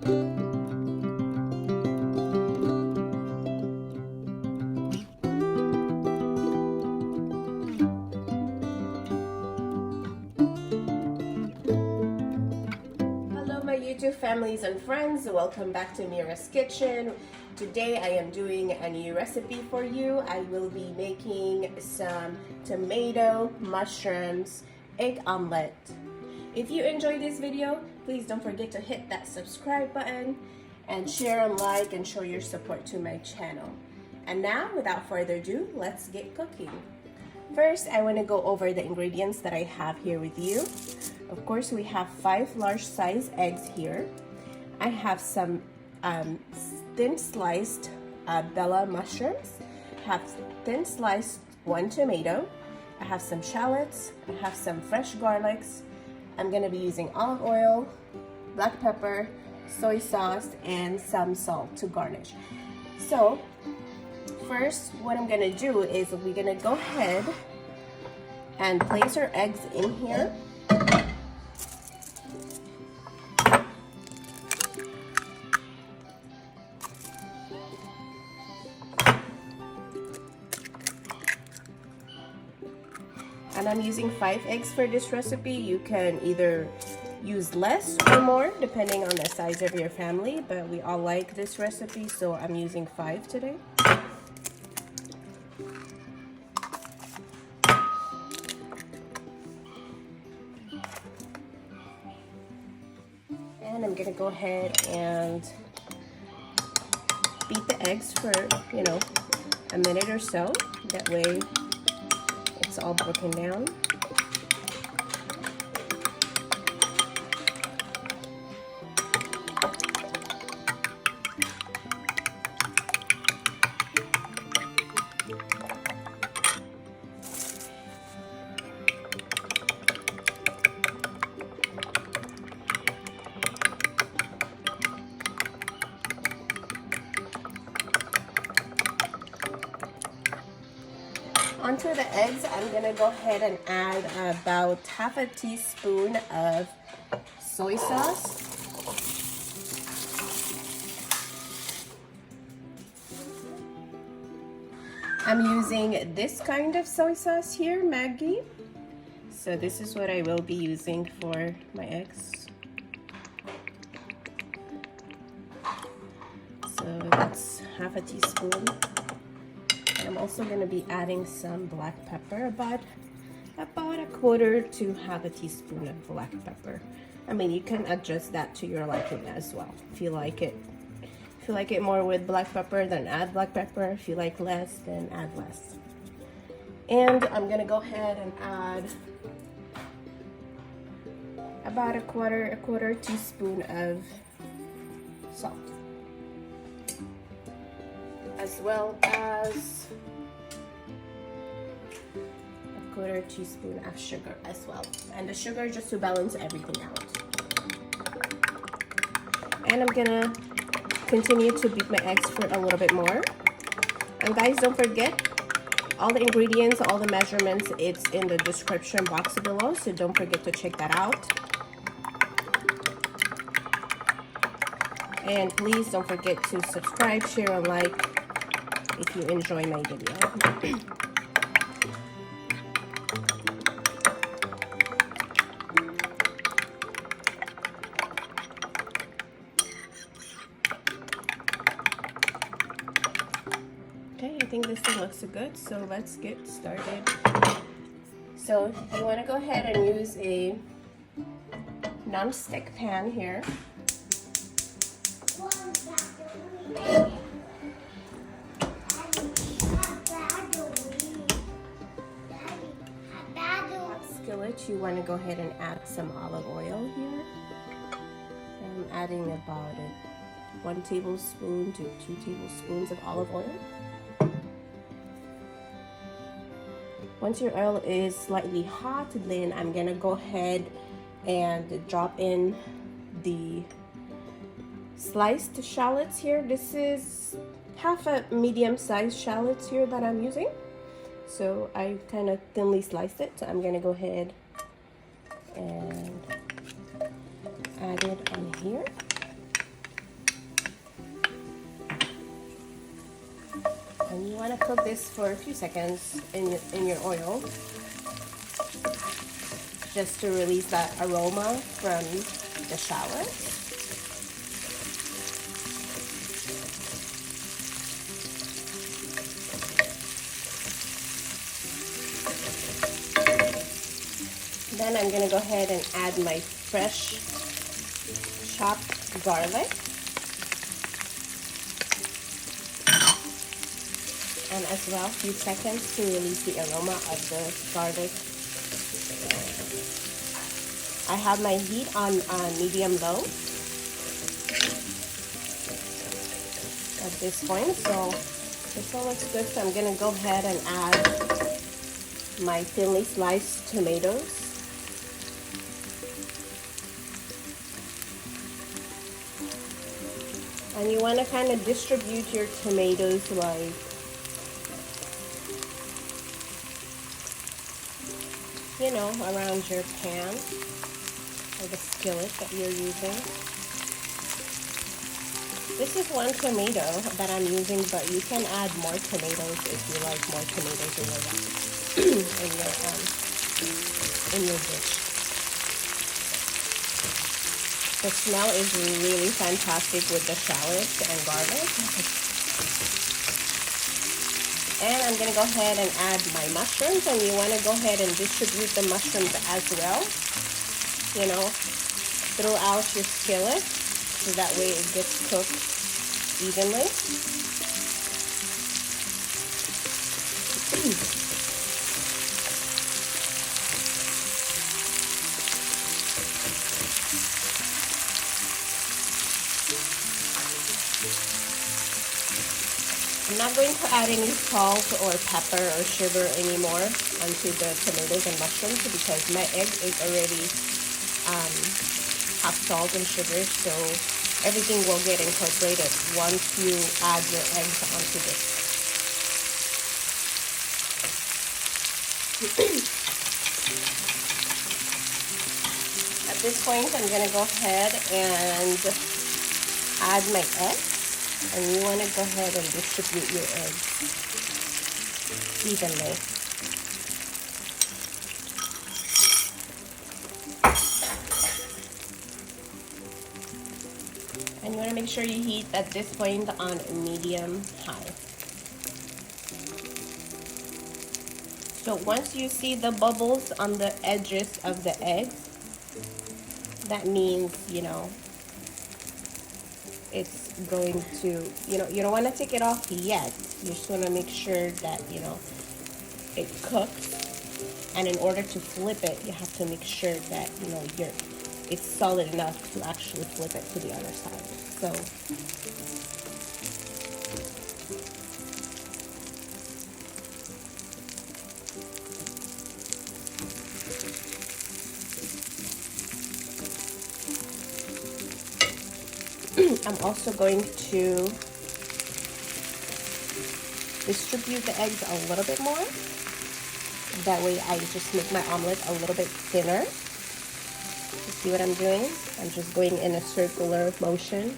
YouTube families and friends, welcome back to Mira's Kitchen. Today I am doing a new recipe for you. I will be making some tomato mushrooms egg omelette. If you enjoyed this video, please don't forget to hit that subscribe button and share and like and show your support to my channel. And now, without further ado, let's get cooking. First, I want to go over the ingredients that I have here with you. Of course, we have 5 large size eggs here. I have some thin sliced bella mushrooms. I have thin sliced 1 tomato. I have some shallots. I have some fresh garlics. I'm going to be using olive oil, black pepper, soy sauce, and some salt to garnish. So, first, what I'm going to do is we're going to go ahead and place our eggs in here. And I'm using 5 eggs for this recipe. You can either use less or more depending on the size of your family, but we all like this recipe, so I'm using 5 today. And I'm gonna go ahead and beat the eggs for, a minute or so. That way it's all broken down. Onto the eggs, I'm going to go ahead and add about half a teaspoon of soy sauce. I'm using this kind of soy sauce here, Maggi. So this is what I will be using for my eggs. So that's half a teaspoon. I'm also going to be adding some black pepper, about a quarter to half a teaspoon of black pepper. I mean, you can adjust that to your liking as well. If you like it more with black pepper, then add black pepper. If you like less, then add less. And I'm going to go ahead and add about a quarter teaspoon of salt, as well as a quarter teaspoon of sugar as well. And the sugar just to balance everything out. And I'm gonna continue to beat my eggs for a little bit more. And guys, don't forget, all the ingredients, all the measurements, it's in the description box below, so don't forget to check that out. And please don't forget to subscribe, share, and like if you enjoy my video. Okay, I think this thing looks good, so let's get started. So you want to go ahead and use a non-stick pan here. Skillet, you want to go ahead and add some olive oil here. I'm adding about 1 tablespoon to 2 tablespoons of olive oil. Once your oil is slightly hot, then I'm gonna go ahead and drop in the sliced shallots here. This is half a medium-sized shallots here that I'm using. So I kind of thinly sliced it. So I'm gonna go ahead and add it on here. want to cook this for a few seconds in your oil, just to release that aroma from the shallot. Then I'm going to go ahead and add my fresh chopped garlic. And as well, a few seconds to release the aroma of the garlic. I have my heat on medium-low at this point, so this all looks good. So I'm going to go ahead and add my thinly sliced tomatoes. And you want to kind of distribute your tomatoes like around your pan or the skillet that you're using. This is one tomato that I'm using, but you can add more tomatoes if you like more tomatoes in your dish. The smell is really fantastic with the shallots and garlic. And I'm going to go ahead and add my mushrooms, and you want to go ahead and distribute the mushrooms as well, throughout your skillet, so that way it gets cooked evenly. I'm not going to add any salt or pepper or sugar anymore onto the tomatoes and mushrooms because my egg is already have salt and sugar, so everything will get incorporated once you add your eggs onto this. At this point, I'm going to go ahead and add my eggs. And you want to go ahead and distribute your eggs evenly. And you want to make sure you heat at this point on medium-high. So once you see the bubbles on the edges of the eggs, that means, it's going to, you don't want to take it off yet. You just want to make sure that, it cooks. And in order to flip it, you have to make sure that, it's solid enough to actually flip it to the other side. So, I'm also going to distribute the eggs a little bit more. That way I just make my omelet a little bit thinner. You see what I'm doing? I'm just going in a circular motion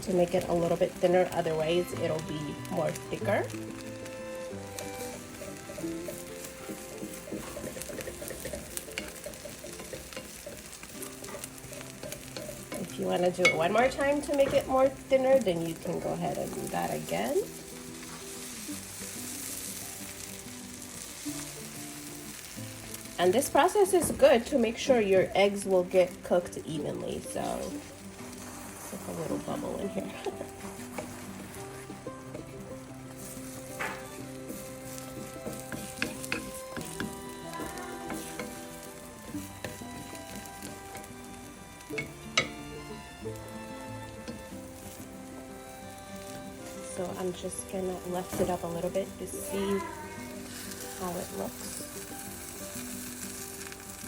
to make it a little bit thinner. Otherwise, it'll be more thicker. If you want to do it one more time to make it more thinner, then you can go ahead and do that again. And this process is good to make sure your eggs will get cooked evenly. So, it's like a little bubble in here. So I'm just gonna lift it up a little bit to see how it looks.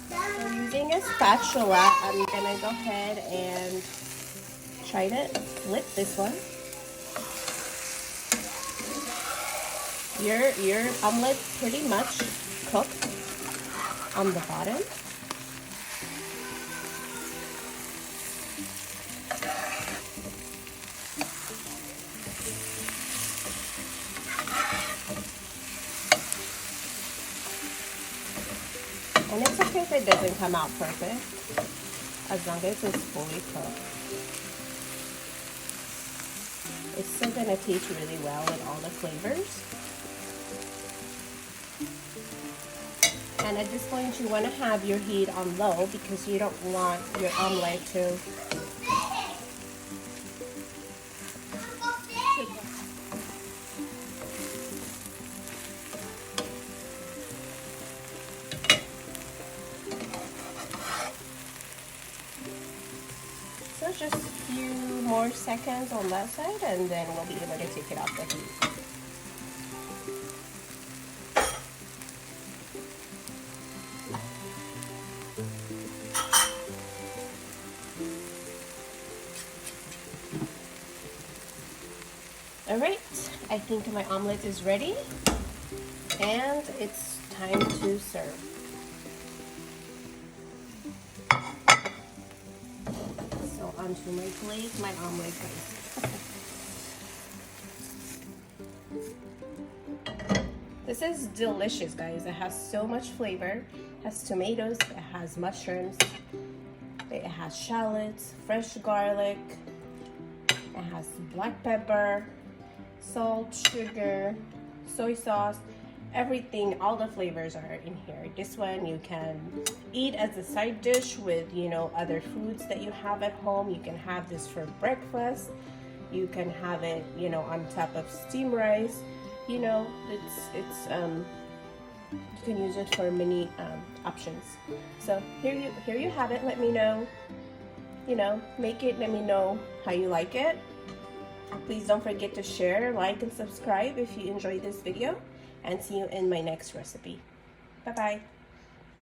So using a spatula, I'm gonna go ahead and try to flip this one. Your omelet's pretty much cooked on the bottom. And it's okay if it doesn't come out perfect, as long as it's fully cooked. It's still gonna taste really well with all the flavors. And at this point, you want to have your heat on low because you don't want your omelet to so just a few more seconds on that side, and then we'll be able to take it off the heat. Alright, I think my omelet is ready and it's time to serve. So onto my plate, my omelet goes. This is delicious, guys. It has so much flavor. It has tomatoes, it has mushrooms, it has shallots, fresh garlic, it has black pepper, salt, sugar, soy sauce, everything, all the flavors are in here. This one you can eat as a side dish with, you know, other foods that you have at home. You can have this for breakfast. You can have it, you know, on top of steamed rice. You know, you can use it for many options. So here you have it. Let me know, you know, make it, let me know how you like it. Please don't forget to share, like, and subscribe if you enjoyed this video, and see you in my next recipe. Bye-bye.